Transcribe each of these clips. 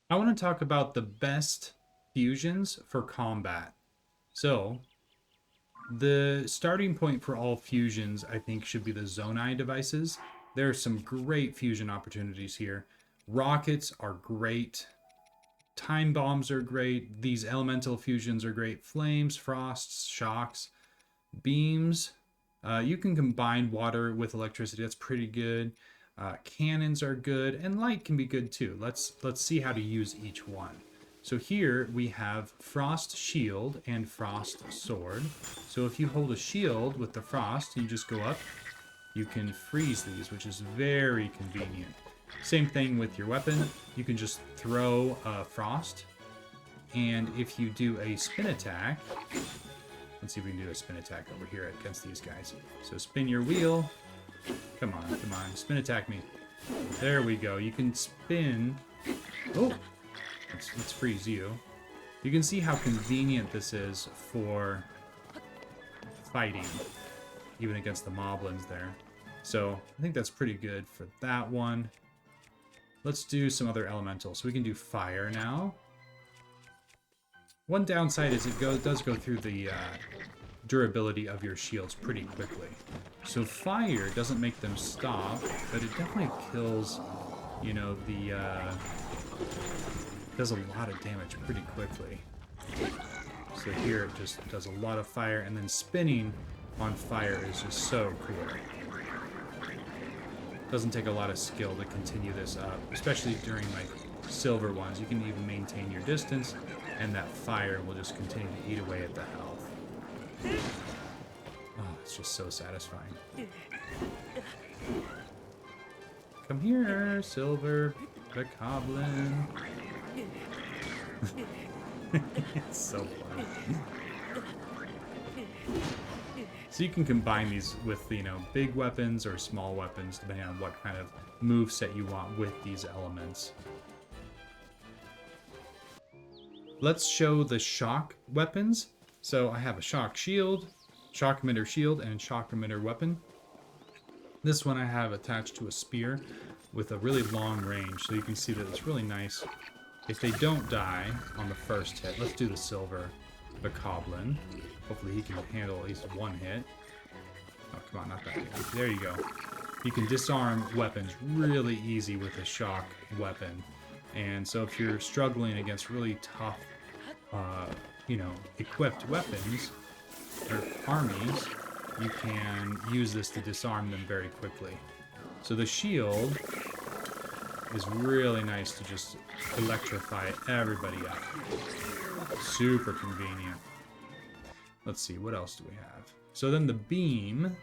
I want to talk about the best fusions for combat. So, the starting point for all fusions, I think, should be the Zonai devices. There are some great fusion opportunities here. Rockets are great. Time bombs are great. These elemental fusions are great. Flames, frosts, shocks, beams. You can combine water with electricity. That's pretty good. Cannons are good, and light can be good too. Let's see how to use each one. So here we have Frost Shield and Frost Sword. So if you hold a shield with the Frost, you just go up, you can freeze these, which is very convenient. Same thing with your weapon. You can just throw Frost, and if you do a spin attack, let's see if we can do a spin attack over here against these guys. So spin your wheel. Come on, come on. Spin attack me. There we go. You can spin. Oh, let's freeze you. You can see how convenient this is for fighting, even against the moblins there. So I think that's pretty good for that one. Let's do some other elementals. So we can do fire now. One downside is it does go through the durability of your shields pretty quickly. So fire doesn't make them stop, but it definitely kills, you know, does a lot of damage pretty quickly. So here it just does a lot of fire, and then spinning on fire is just so cool. Doesn't take a lot of skill to continue this up, especially during like silver ones. You can even maintain your distance, and that fire will just continue to eat away at the health. Oh, it's just so satisfying. Come here, Silver Bokoblin. It's so funny. So you can combine these with, you know, big weapons or small weapons, depending on what kind of move set you want with these elements. Let's show the shock weapons. So I have a shock shield, shock emitter shield, and shock emitter weapon. This one I have attached to a spear with a really long range, so you can see that it's really nice. If they don't die on the first hit, let's do the Silver Bokoblin. Hopefully he can handle at least one hit. Oh, come on, not that hit. There you go. You can disarm weapons really easy with a shock weapon. And so if you're struggling against really tough, you know, equipped weapons or armies, you can use this to disarm them very quickly. So the shield is really nice to just electrify everybody up. Super convenient. Let's see, what else do we have? So then the beam.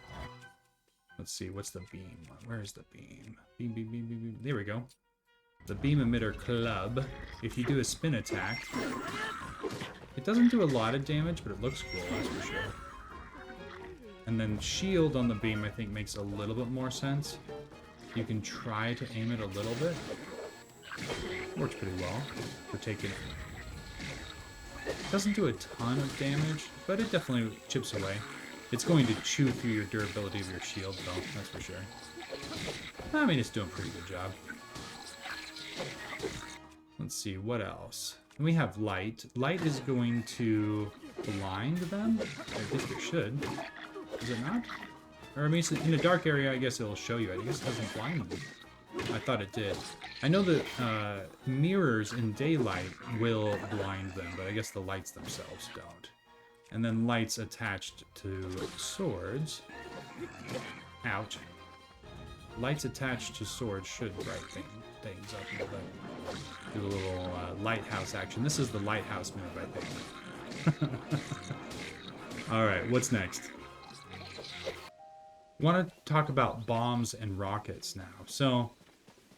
Let's see, what's the beam one? Where is the beam? Beam, beam, beam, beam, beam. There we go. The beam emitter club. If you do a spin attack, it doesn't do a lot of damage, but it looks cool, that's for sure. And then shield on the beam, I think, makes a little bit more sense. You can try to aim it a little bit. Works pretty well for taking it. Doesn't do a ton of damage, but it definitely chips away. It's going to chew through your durability of your shield, though, that's for sure. I mean, it's doing a pretty good job. Let's see, what else? We have light. Light is going to blind them. At least it should. Is it not? Or I mean, in a dark area, I guess it'll show you. I guess it doesn't blind them. I thought it did. I know that mirrors in daylight will blind them, but I guess the lights themselves don't. And then lights attached to swords. Ouch. Lights attached to swords should bright things up a little bit. Do a little lighthouse action. This is the lighthouse move, I think. Alright, what's next? I want to talk about bombs and rockets now. So,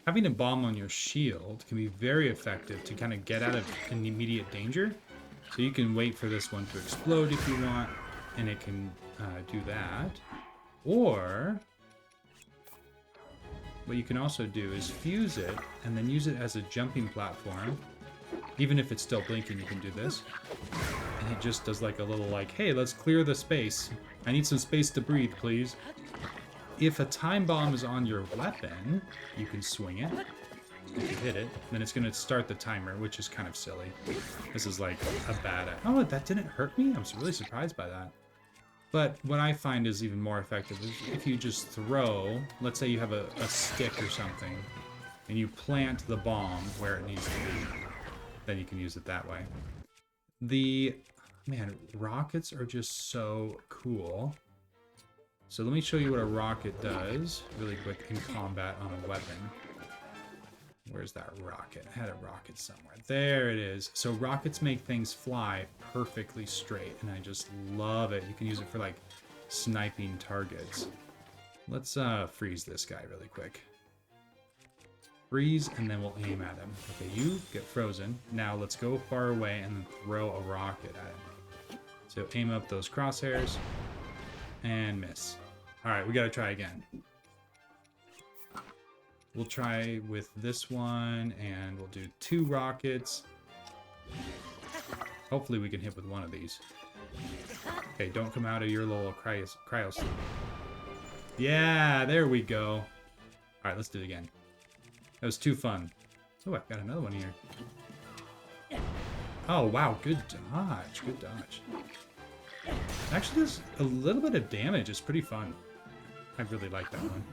having a bomb on your shield can be very effective to kind of get out of immediate danger. So you can wait for this one to explode if you want, and it can do that. Or what you can also do is fuse it and then use it as a jumping platform. Even if it's still blinking, you can do this. And it just does like a little like, hey, let's clear the space. I need some space to breathe, please. If a time bomb is on your weapon, you can swing it. If you hit it, then it's going to start the timer, which is kind of silly. This is like a bad... Oh, that didn't hurt me? I'm really surprised by that. But what I find is even more effective is if you just throw... Let's say you have a stick or something, and you plant the bomb where it needs to be. Then you can use it that way. Man, rockets are just so cool. So let me show you what a rocket does really quick in combat on a weapon. Where's that rocket? I had a rocket somewhere. There it is. So rockets make things fly perfectly straight, and I just love it. You can use it for like sniping targets. Let's freeze this guy really quick. Freeze, and then we'll aim at him. Okay, you get frozen. Now let's go far away and then throw a rocket at him. So aim up those crosshairs and miss. All right, we got to try again. We'll try with this one, and we'll do 2 rockets. Hopefully we can hit with one of these. Okay, don't come out of your little cryo sleep. Yeah, there we go. All right, let's do it again. That was too fun. Oh, I've got another one here. Oh, wow, good dodge. Good dodge. Actually, does a little bit of damage. It's pretty fun. I really like that one.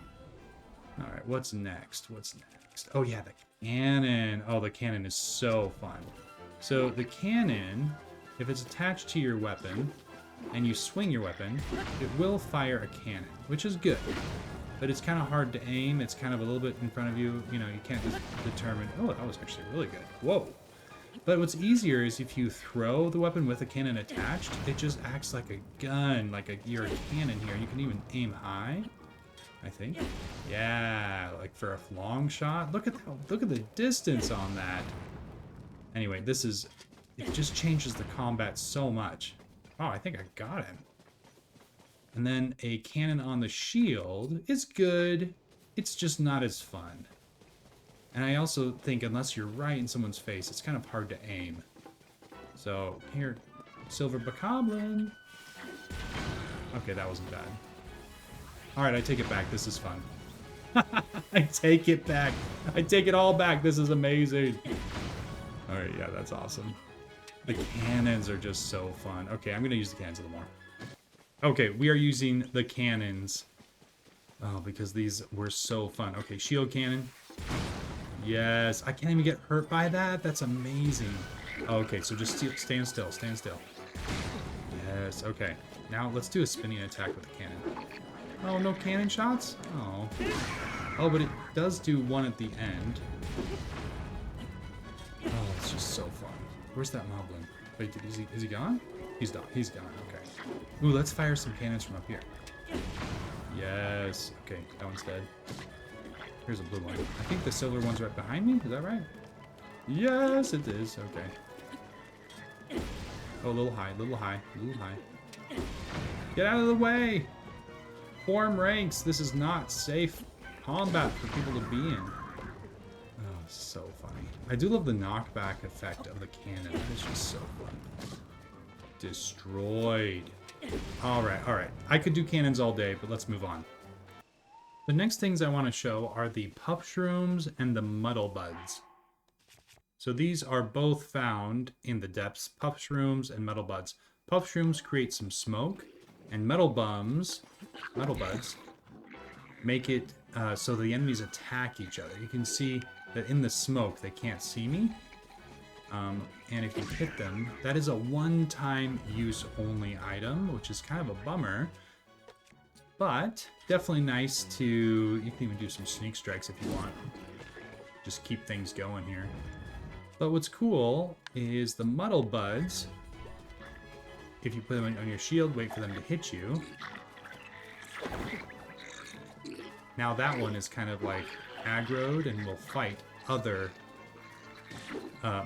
Alright, what's next? What's next? Oh, yeah, the cannon. Oh, the cannon is so fun. So, the cannon, if it's attached to your weapon, and you swing your weapon, it will fire a cannon, which is good. But it's kind of hard to aim. It's kind of a little bit in front of you. You know, you can't just determine... Oh, that was actually really good. Whoa. But what's easier is if you throw the weapon with a cannon attached, it just acts like a gun, like you're a cannon here. You can even aim high, I think. Yeah, like for a long shot. Look at the distance on that. Anyway, it just changes the combat so much. Oh, I think I got him. And then a cannon on the shield is good. It's just not as fun. And I also think unless you're right in someone's face, it's kind of hard to aim. So, here, Silver Bokoblin. Okay, that wasn't bad. Alright, I take it back. This is fun. I take it back. I take it all back. This is amazing. Alright, yeah, that's awesome. The cannons are just so fun. Okay, I'm going to use the cannons a little more. Okay, we are using the cannons. Oh, because these were so fun. Okay, shield cannon. Yes, I can't even get hurt by that. That's amazing. Okay, so just stand still. Stand still. Yes, okay. Now let's do a spinning attack with the cannon. Oh, no cannon shots? Oh. Oh, but it does do one at the end. Oh, it's just so fun. Where's that moblin? Wait, is he gone? He's gone. He's gone. Okay. Ooh, let's fire some cannons from up here. Yes. Okay, that one's dead. Here's a blue one. I think the silver one's right behind me. Is that right? Yes, it is. Okay. Oh, a little high, a little high, a little high. Get out of the way! Form ranks. This is not safe combat for people to be in. Oh, so funny. I do love the knockback effect of the cannon. It's just so fun. Destroyed. Alright, alright. I could do cannons all day, but let's move on. The next things I want to show are the puff shrooms and the muddle buds. So these are both found in the depths, puff shrooms and muddle buds. Puff shrooms create some smoke, and muddle buds make it so the enemies attack each other. You can see that in the smoke they can't see me. And if you hit them, that is a one-time use only item, which is kind of a bummer. But definitely nice to, you can even do some sneak strikes if you want. Just keep things going here. But what's cool is the muddle buds, if you put them on your shield, wait for them to hit you. Now that one is kind of like aggroed and will fight other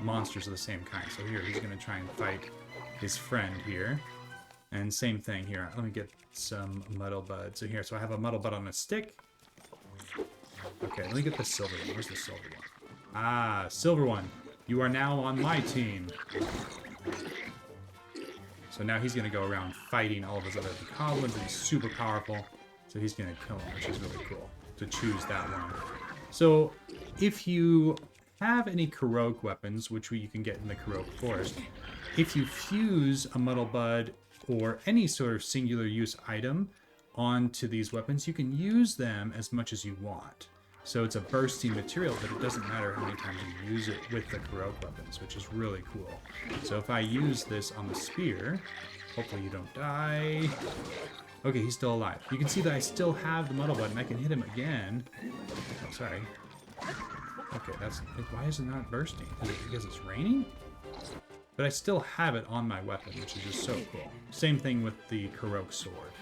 monsters of the same kind. So here, he's going to try and fight his friend here. And same thing here. Let me get some muddle bud. So here, so I have a muddle bud on a stick. Okay, let me get the silver one. Where's the silver one? Ah, silver one. You are now on my team. So now he's going to go around fighting all of his other goblins, and he's super powerful. So he's going to kill him, which is really cool to choose that one. So if you have any Kurok weapons, which you can get in the Kurok Forest, if you fuse a Muddle Bud or any sort of singular use item onto these weapons, you can use them as much as you want. So it's a bursting material, but it doesn't matter how many times you use it with the Kurok weapons, which is really cool. So if I use this on the spear, hopefully you don't die. Okay, he's still alive. You can see that I still have the Muddle Button. I can hit him again. Oh, sorry. Okay, that's... Why is it not bursting? Is it because it's raining? But I still have it on my weapon, which is just so cool. Same thing with the Kurok sword.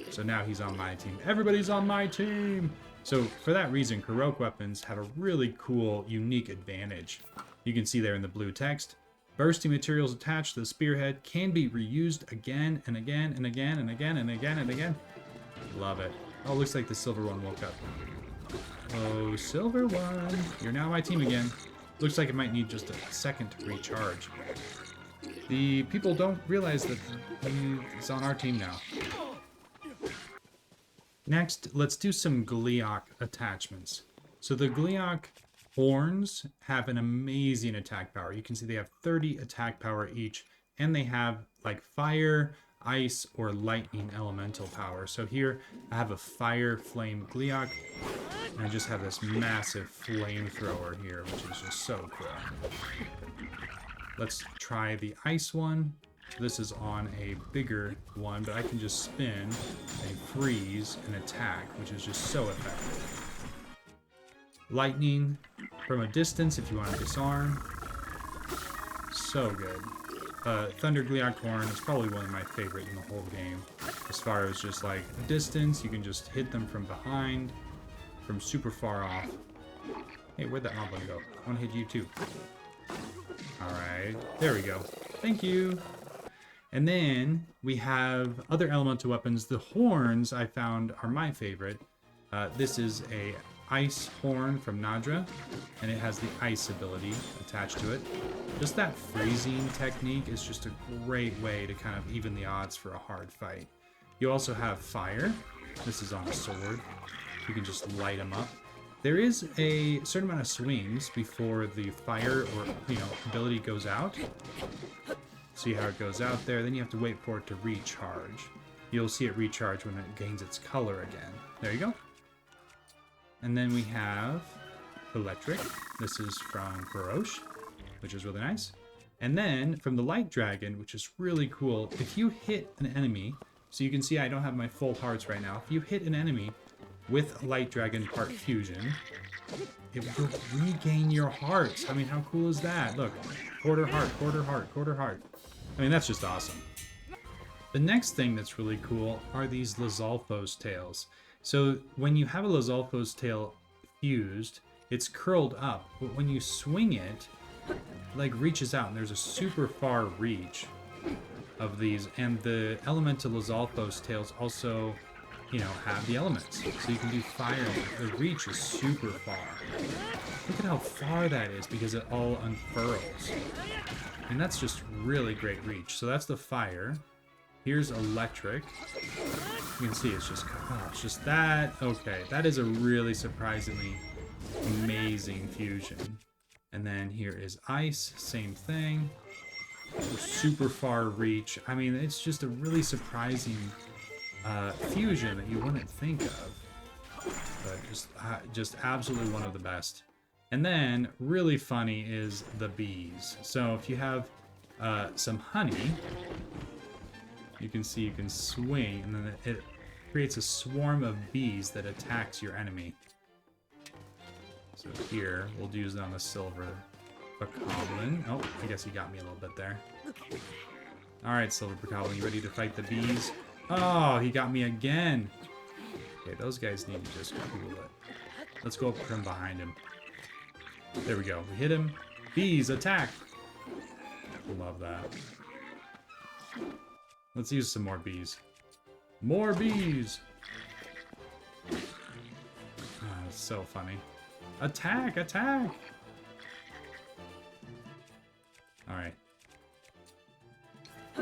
So now he's on my team. Everybody's on my team! So for that reason, Kurok weapons have a really cool, unique advantage. You can see there in the blue text, bursting materials attached to the spearhead can be reused again and again and again and again and again and again. Love it. Oh, looks like the silver one woke up. Oh, silver one. You're now my team again. Looks like it might need just a second to recharge. The people don't realize that he's on our team now. Next, let's do some Gleeok attachments. So the Gleeok horns have an amazing attack power. You can see they have 30 attack power each, and they have like fire, ice, or lightning elemental power. So here I have a fire flame Gleeok, and I just have this massive flamethrower here, which is just so cool. Let's try the ice one. This is on a bigger one, but I can just spin and freeze and attack, which is just so effective. Lightning from a distance if you want to disarm. So good. Thunder Gleeok Horn is probably one of my favorite in the whole game. As far as just like distance, you can just hit them from behind, from super far off. Hey, where'd that moblin go? I want to hit you too. Alright, there we go. Thank you. And then we have other elemental weapons. The horns I found are my favorite. This is a ice horn from Nadra, and it has the ice ability attached to it. Just that freezing technique is just a great way to kind of even the odds for a hard fight. You also have fire. This is on a sword. You can just light them up. There is a certain amount of swings before the fire or ability goes out. See how it goes out there, then you have to wait for it to recharge. You'll see it recharge when it gains its color again. There you go. And then we have electric. This is from Baroche, which is really nice. And then from the light dragon, which is really cool, if you hit an enemy, so you can see I don't have my full hearts right now. If you hit an enemy with light dragon part fusion, it will regain your hearts. I mean, how cool is that? Look, quarter heart, quarter heart, quarter heart. I mean, that's just awesome. The next thing that's really cool are these Lizalfo's tails. So when you have a Lizalfo's tail fused, it's curled up, but when you swing it, like reaches out, and there's a super far reach of these. And the elemental Lizalfo's tails also, have the elements. So you can do fire. The reach is super far. Look at how far that is because it all unfurls. And that's just really great reach. So that's the fire. Here's electric. You can see it's just that. Okay, that is a really surprisingly amazing fusion. And then here is ice, same thing. Super far reach. I mean, it's just a really surprising fusion that you wouldn't think of. But just absolutely one of the best. And then, really funny is the bees. So if you have some honey, you can see you can swing, and then it creates a swarm of bees that attacks your enemy. So here, we'll use it on the silver bokoblin. Oh, I guess he got me a little bit there. Alright, silver bokoblin, you ready to fight the bees? Oh, he got me again! Okay, those guys need to just cool it. Let's go up from behind him. There we go. We hit him. Bees, attack! Love that. Let's use some more bees. More bees! Oh, it's so funny. Attack! Attack! Alright.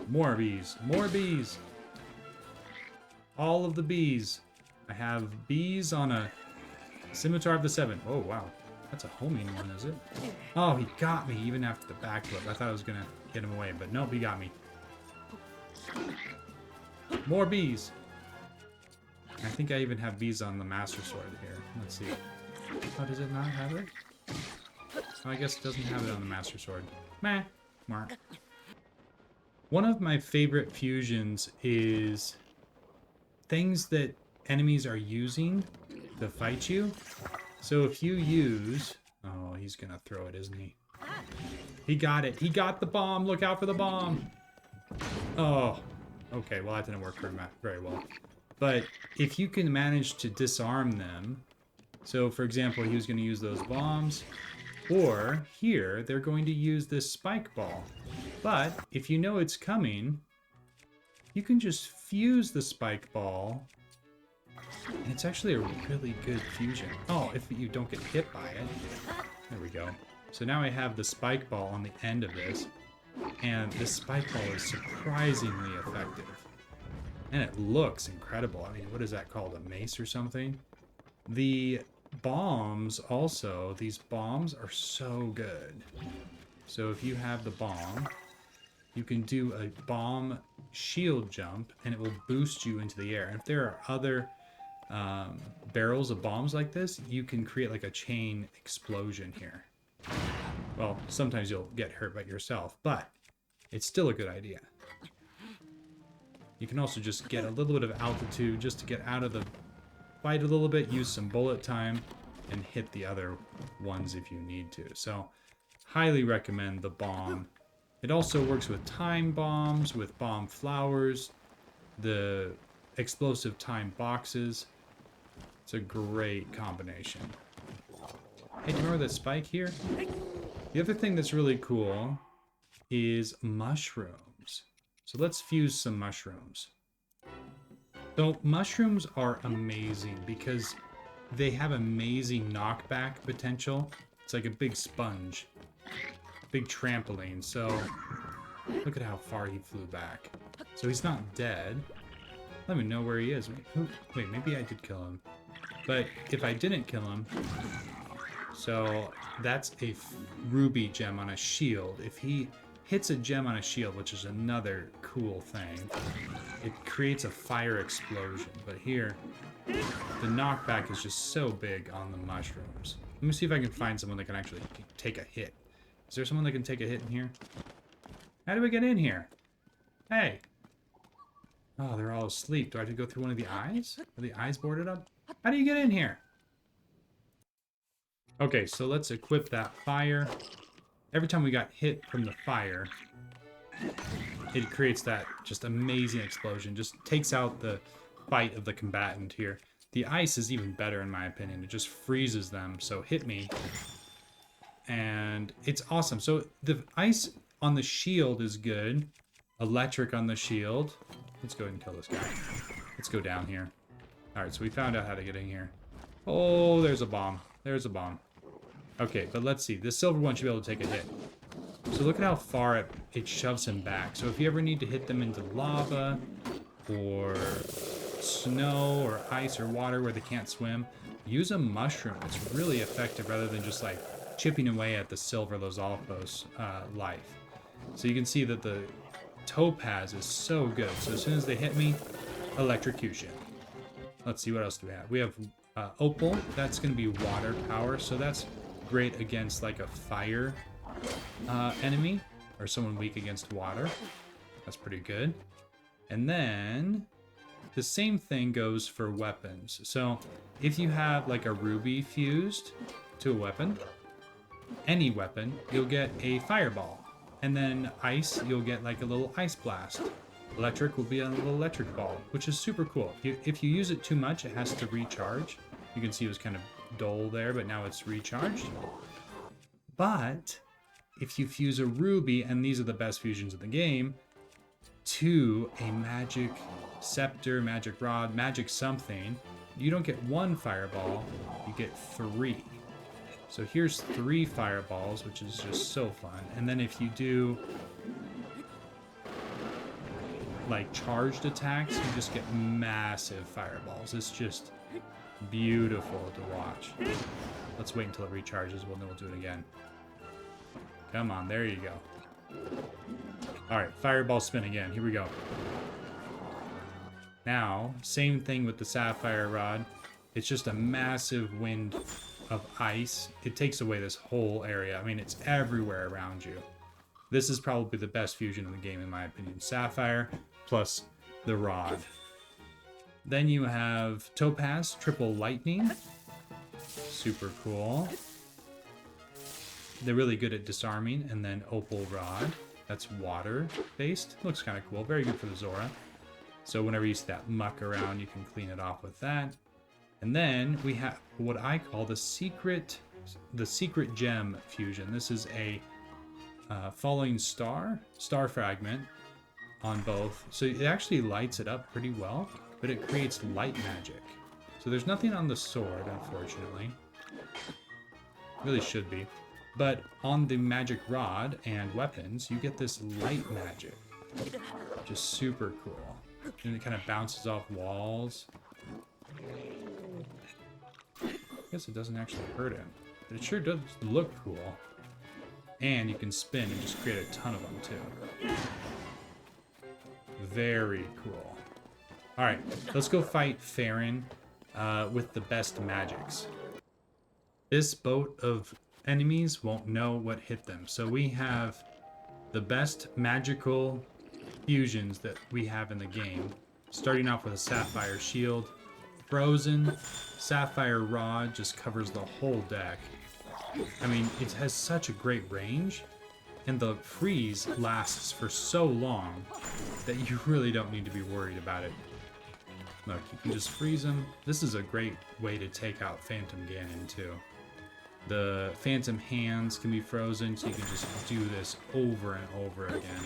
More bees. More bees! All of the bees. I have bees on a Scimitar of the Seven. Oh, wow. That's a homing one, is it? Oh, he got me even after the backflip. I thought I was going to get him away, but nope, he got me. More bees. I think I even have bees on the Master Sword here. Let's see. Oh, does it not have it? Oh, I guess it doesn't have it on the Master Sword. Meh. Mark. One of my favorite fusions is things that enemies are using to fight you. So if you use... Oh, he's going to throw it, isn't he? He got it. He got the bomb. Look out for the bomb. Oh. Okay, well, that didn't work very well. But if you can manage to disarm them... So, for example, he was going to use those bombs. Or, here, they're going to use this spike ball. But, if you know it's coming, you can just fuse the spike ball. And it's actually a really good fusion. Oh, if you don't get hit by it. There we go. So now I have the spike ball on the end of this. And this spike ball is surprisingly effective. And it looks incredible. I mean, what is that called? A mace or something? The bombs also, these bombs are so good. So if you have the bomb, you can do a bomb shield jump and it will boost you into the air. And if there are other barrels of bombs like this, you can create like a chain explosion here. Well, sometimes you'll get hurt by yourself, but it's still a good idea. You can also just get a little bit of altitude just to get out of the fight a little bit, use some bullet time, and hit the other ones if you need to. So, highly recommend the bomb. It also works with time bombs, with bomb flowers, the explosive time boxes. It's a great combination. Hey, do you remember that spike here? The other thing that's really cool is mushrooms. So let's fuse some mushrooms. So mushrooms are amazing because they have amazing knockback potential. It's like a big sponge, big trampoline. So look at how far he flew back. So he's not dead. Let me know where he is. Wait, maybe I did kill him. But if I didn't kill him, so that's a ruby gem on a shield. If he hits a gem on a shield, which is another cool thing, it creates a fire explosion. But here, the knockback is just so big on the mushrooms. Let me see if I can find someone that can actually take a hit. Is there someone that can take a hit in here? How do we get in here? Hey! Oh, they're all asleep. Do I have to go through one of the eyes? Are the eyes boarded up? How do you get in here? Okay, so let's equip that fire. Every time we got hit from the fire, it creates that just amazing explosion. Just takes out the fight of the combatant here. The ice is even better in my opinion. It just freezes them. So hit me. And it's awesome. So the ice on the shield is good. Electric on the shield. Let's go ahead and kill this guy. Let's go down here. Alright, so we found out how to get in here. Oh, there's a bomb. There's a bomb. Okay, but let's see. This silver one should be able to take a hit. So look at how far it shoves him back. So if you ever need to hit them into lava or snow or ice or water where they can't swim, use a mushroom. It's really effective rather than just like chipping away at the silver Lozalfos life. So you can see that the topaz is so good. So as soon as they hit me, electrocution. Let's see, what else do we have? We have opal. That's going to be water power. So that's great against like a fire enemy or someone weak against water. That's pretty good. And then the same thing goes for weapons. So if you have like a ruby fused to a weapon, any weapon, you'll get a fireball. And then ice, you'll get like a little ice blast. Electric will be a little electric ball, which is super cool. If you use it too much, it has to recharge. You can see it was kind of dull there, but now it's recharged. But if you fuse a ruby, and these are the best fusions in the game, to a magic scepter, magic rod, magic something, you don't get one fireball, you get 3. So here's 3 fireballs, which is just so fun. And then if you do like charged attacks, you just get massive fireballs. It's just Beautiful to watch. Let's wait until it recharges. Well, then we'll do it again. Come on, there you go. All right, fireball spin again. Here we go. Now, same thing with the sapphire rod. It's just a massive wind of ice. It takes away this whole area. I mean, it's everywhere around you. This is probably the best fusion in the game, in my opinion. Sapphire plus the rod. Then you have Topaz, Triple Lightning. Super cool. They're really good at disarming. And then Opal Rod. That's water-based. Looks kind of cool. Very good for the Zora. So whenever you see that muck around, you can clean it off with that. And then we have what I call the secret gem fusion. This is a falling star fragment on both. So it actually lights it up pretty well, but it creates light magic. So there's nothing on the sword, unfortunately. Really should be. But on the magic rod and weapons, you get this light magic. Just super cool. And it kind of bounces off walls. I guess it doesn't actually hurt him, but it sure does look cool. And you can spin and just create a ton of them too. Very cool. Alright, let's go fight Farron with the best magics. This boat of enemies won't know what hit them. So we have the best magical fusions that we have in the game. Starting off with a sapphire shield. Frozen sapphire rod just covers the whole deck. I mean, it has such a great range, and the freeze lasts for so long that you really don't need to be worried about it. Look, you can just freeze them. This is a great way to take out Phantom Ganon too. The Phantom Hands can be frozen, so you can just do this over and over again.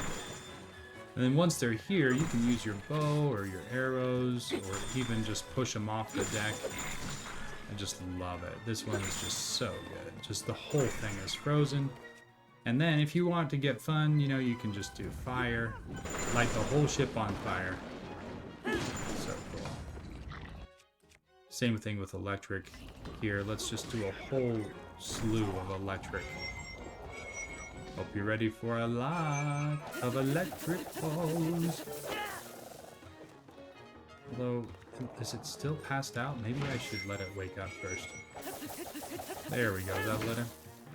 And then once they're here, you can use your bow or your arrows, or even just push them off the deck. I just love it. This one is just so good. Just the whole thing is frozen. And then if you want to get fun, you know, you can just do fire. Light the whole ship on fire. So cool. Same thing with electric. Here, let's just do a whole slew of electric. Hope you're ready for a lot of electric balls. Although, is it still passed out? Maybe I should let it wake up first. There we go. Is that letter?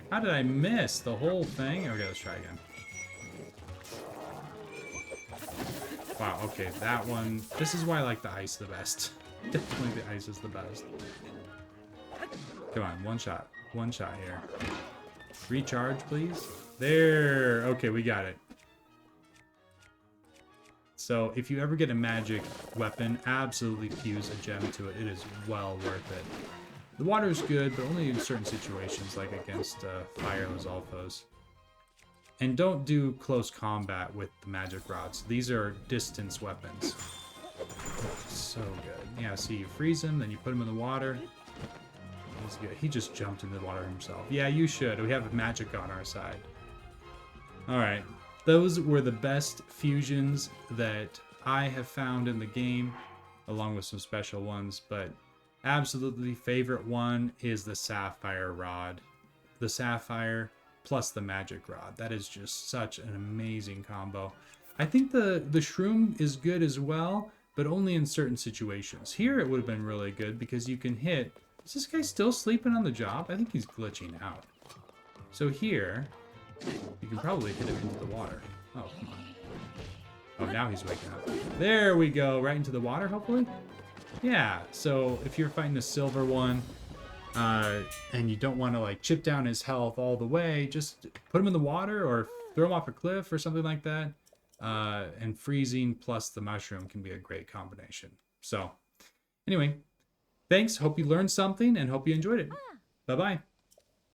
How did I miss the whole thing? Okay, let's try again. Wow, okay, that one. This is why I like the ice the best. Definitely the ice is the best. Come on, one shot. One shot here. Recharge, please. There. Okay, we got it. So if you ever get a magic weapon, absolutely fuse a gem to it. It is well worth it. The water is good, but only in certain situations, like against Fireless Alphos. And don't do close combat with the magic rods. These are distance weapons. So good. Yeah, see, you freeze him, then you put him in the water. He's good. He just jumped in the water himself. Yeah, you should. We have magic on our side. Alright. Those were the best fusions that I have found in the game, along with some special ones, but absolutely favorite one is the Sapphire Rod. The Sapphire plus the Magic Rod. That is just such an amazing combo. I think the Shroom is good as well, but only in certain situations. Here it would have been really good because you can hit... Is this guy still sleeping on the job? I think he's glitching out. So here, you can probably hit him into the water. Oh, come on. Oh, now he's waking up. There we go. Right into the water, hopefully? Yeah, so if you're fighting the silver one, and you don't want to like chip down his health all the way, just put him in the water or throw him off a cliff or something like that. And freezing plus the mushroom can be a great combination. So, anyway, thanks. Hope you learned something and hope you enjoyed it. Bye-bye.